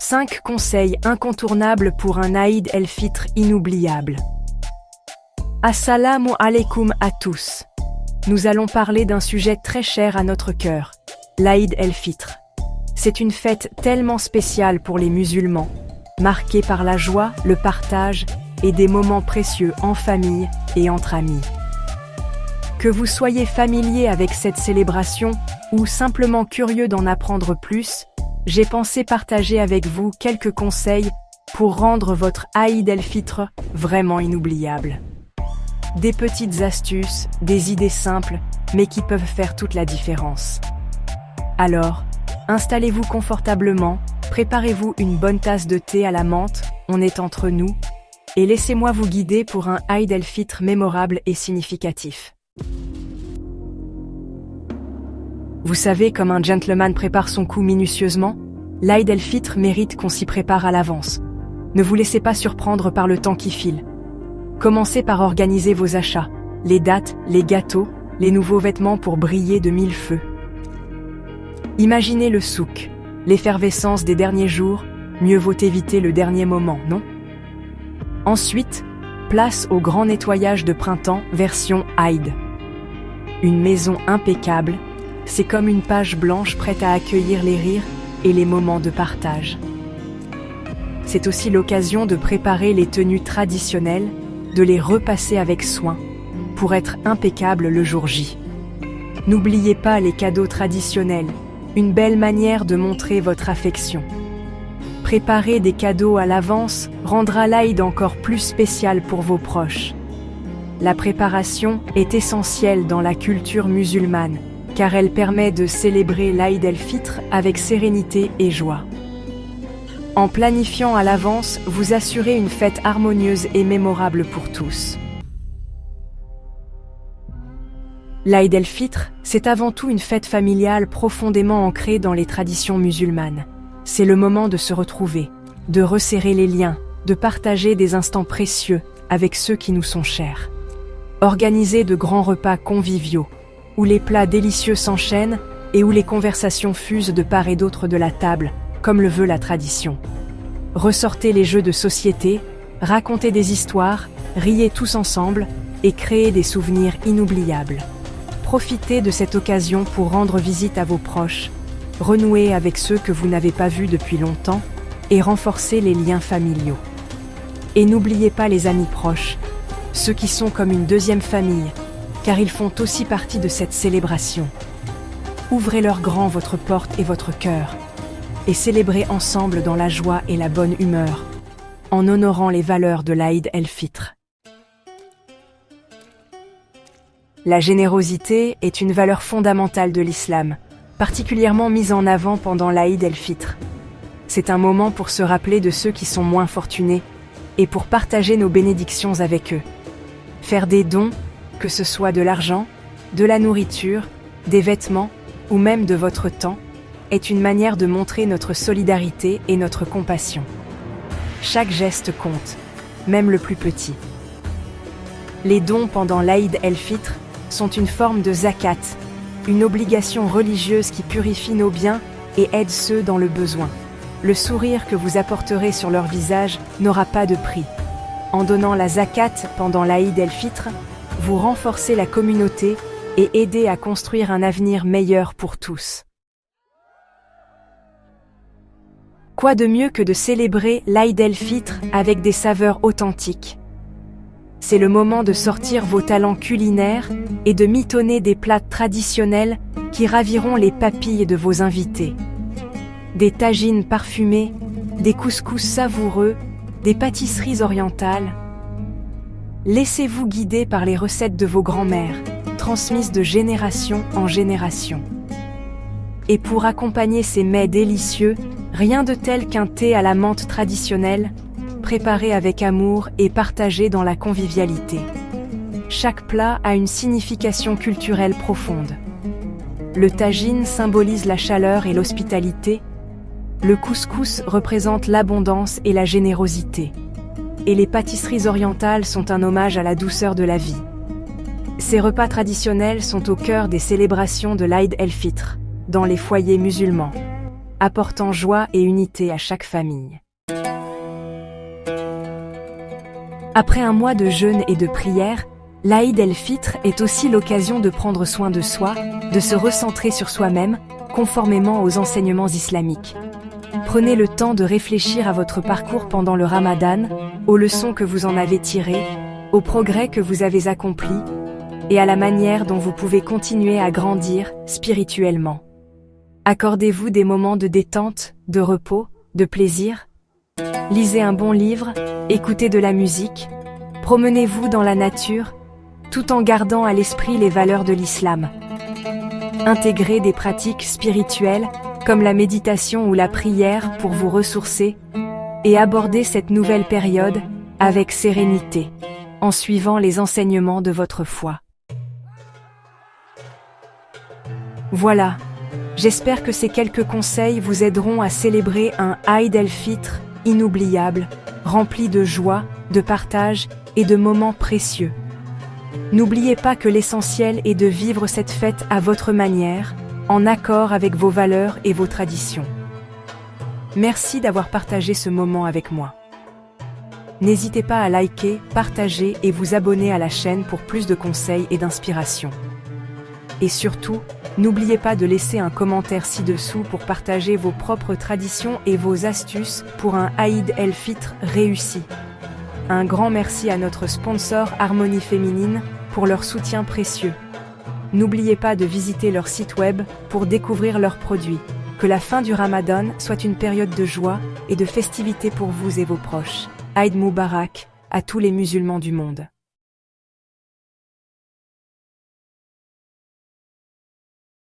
5 conseils incontournables pour un Aïd el-Fitr inoubliable. Assalamu alaikum à tous. Nous allons parler d'un sujet très cher à notre cœur, l'Aïd el-Fitr. C'est une fête tellement spéciale pour les musulmans, marquée par la joie, le partage et des moments précieux en famille et entre amis. Que vous soyez familier avec cette célébration ou simplement curieux d'en apprendre plus, j'ai pensé partager avec vous quelques conseils pour rendre votre Aïd el-Fitr vraiment inoubliable. Des petites astuces, des idées simples, mais qui peuvent faire toute la différence. Alors, installez-vous confortablement, préparez-vous une bonne tasse de thé à la menthe, on est entre nous, et laissez-moi vous guider pour un Aïd el-Fitr mémorable et significatif. Vous savez, comme un gentleman prépare son coup minutieusement, l'Aïd el-Fitr mérite qu'on s'y prépare à l'avance. Ne vous laissez pas surprendre par le temps qui file. Commencez par organiser vos achats, les dates, les gâteaux, les nouveaux vêtements pour briller de mille feux. Imaginez le souk, l'effervescence des derniers jours, mieux vaut éviter le dernier moment, non? Ensuite, place au grand nettoyage de printemps version Aïd. Une maison impeccable, c'est comme une page blanche prête à accueillir les rires et les moments de partage. C'est aussi l'occasion de préparer les tenues traditionnelles, de les repasser avec soin, pour être impeccable le jour J. N'oubliez pas les cadeaux traditionnels, une belle manière de montrer votre affection. Préparer des cadeaux à l'avance rendra l'Aïd encore plus spécial pour vos proches. La préparation est essentielle dans la culture musulmane, car elle permet de célébrer l'Aïd el-Fitr avec sérénité et joie. En planifiant à l'avance, vous assurez une fête harmonieuse et mémorable pour tous. L'Aïd el-Fitr, c'est avant tout une fête familiale profondément ancrée dans les traditions musulmanes. C'est le moment de se retrouver, de resserrer les liens, de partager des instants précieux avec ceux qui nous sont chers. Organisez de grands repas conviviaux, où les plats délicieux s'enchaînent et où les conversations fusent de part et d'autre de la table, comme le veut la tradition. Ressortez les jeux de société, racontez des histoires, riez tous ensemble et créez des souvenirs inoubliables. Profitez de cette occasion pour rendre visite à vos proches, renouer avec ceux que vous n'avez pas vus depuis longtemps et renforcer les liens familiaux. Et n'oubliez pas les amis proches, ceux qui sont comme une deuxième famille, car ils font aussi partie de cette célébration. Ouvrez-leur grand votre porte et votre cœur, et célébrez ensemble dans la joie et la bonne humeur, en honorant les valeurs de l'Aïd el-Fitr. La générosité est une valeur fondamentale de l'islam, particulièrement mise en avant pendant l'Aïd el-Fitr. C'est un moment pour se rappeler de ceux qui sont moins fortunés et pour partager nos bénédictions avec eux. Faire des dons, que ce soit de l'argent, de la nourriture, des vêtements ou même de votre temps, est une manière de montrer notre solidarité et notre compassion. Chaque geste compte, même le plus petit. Les dons pendant l'Aïd el-Fitr sont une forme de zakat, une obligation religieuse qui purifie nos biens et aide ceux dans le besoin. Le sourire que vous apporterez sur leur visage n'aura pas de prix. En donnant la zakat pendant l'Aïd el-Fitr, vous renforcez la communauté et aidez à construire un avenir meilleur pour tous. Quoi de mieux que de célébrer l'Aïd el-Fitr avec des saveurs authentiques? C'est le moment de sortir vos talents culinaires et de mitonner des plats traditionnels qui raviront les papilles de vos invités. Des tagines parfumés, des couscous savoureux, des pâtisseries orientales. Laissez-vous guider par les recettes de vos grands-mères, transmises de génération en génération. Et pour accompagner ces mets délicieux, rien de tel qu'un thé à la menthe traditionnel, préparé avec amour et partagé dans la convivialité. Chaque plat a une signification culturelle profonde. Le tagine symbolise la chaleur et l'hospitalité. Le couscous représente l'abondance et la générosité. Et les pâtisseries orientales sont un hommage à la douceur de la vie. Ces repas traditionnels sont au cœur des célébrations de l'Aïd el-Fitr, dans les foyers musulmans. apportant joie et unité à chaque famille. Après un mois de jeûne et de prière, l'Aïd el-Fitr est aussi l'occasion de prendre soin de soi, de se recentrer sur soi-même, conformément aux enseignements islamiques. Prenez le temps de réfléchir à votre parcours pendant le Ramadan, aux leçons que vous en avez tirées, aux progrès que vous avez accomplis, et à la manière dont vous pouvez continuer à grandir spirituellement. Accordez-vous des moments de détente, de repos, de plaisir. Lisez un bon livre, écoutez de la musique, promenez-vous dans la nature, tout en gardant à l'esprit les valeurs de l'islam. Intégrez des pratiques spirituelles, comme la méditation ou la prière pour vous ressourcer, et abordez cette nouvelle période avec sérénité, en suivant les enseignements de votre foi. Voilà, j'espère que ces quelques conseils vous aideront à célébrer un Aïd el-Fitr inoubliable, rempli de joie, de partage et de moments précieux. N'oubliez pas que l'essentiel est de vivre cette fête à votre manière, en accord avec vos valeurs et vos traditions. Merci d'avoir partagé ce moment avec moi. N'hésitez pas à liker, partager et vous abonner à la chaîne pour plus de conseils et d'inspiration. Et surtout, n'oubliez pas de laisser un commentaire ci-dessous pour partager vos propres traditions et vos astuces pour un Aïd el-Fitr réussi. Un grand merci à notre sponsor Harmonie Féminine pour leur soutien précieux. N'oubliez pas de visiter leur site web pour découvrir leurs produits. Que la fin du Ramadan soit une période de joie et de festivité pour vous et vos proches. Aïd Moubarak à tous les musulmans du monde.